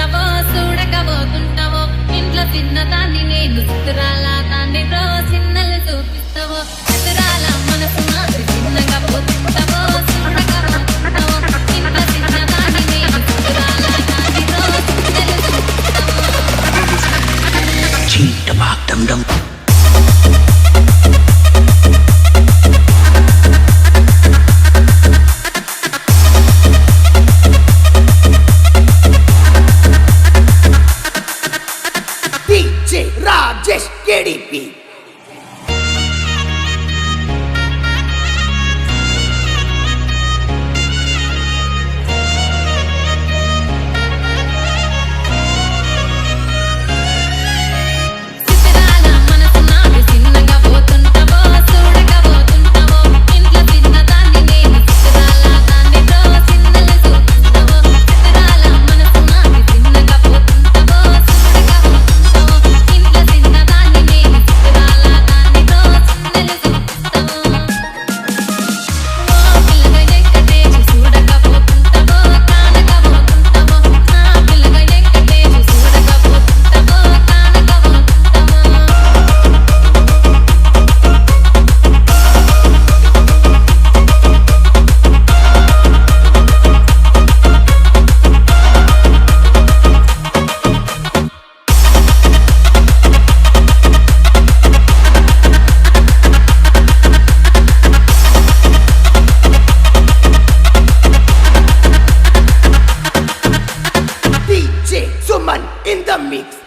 పోతుంటావో చూడకపోతుంటావో ఇంట్లో చిన్నదాన్ని నేను చిత్రాల దాన్ని రో చిన్నలు చూపిస్తావో చిత్రాల మనసు మాత్రం చిన్నగా పోతుంటావో చూడకపోతుంటావో ఇంట్లో చిన్నదాన్ని నేను చిత్రాల దాన్ని రో చిన్నలు చూపిస్తావో చీట బాగడం DJ Rajesh KDP. చిత్రాల మనసు నాది చిన్నగా పోతుంటావో చూడకపోతుంటావో ఇంట్లో చిన్నదాన్ని నేను చిత్రాల దాన్ని రో చిన్నలు చూపిస్తావో చిత్రాల మనసు నాది చిన్నగా పోతుంటావో చూడకపోతుంటావో ఇంట్లో చిన్నదాన్ని నేను చిత్రాల దాన్ని రో చిన్నలు చూపిస్తావో ఓ పిల్లగా వెంకటేష్ చూడకపోతుంటావో కానకపోతుంటావో నా పిల్లగా Venkatesh చూడకపోతుంటావో కానకపోతుంటావో DJ Suman in the mix.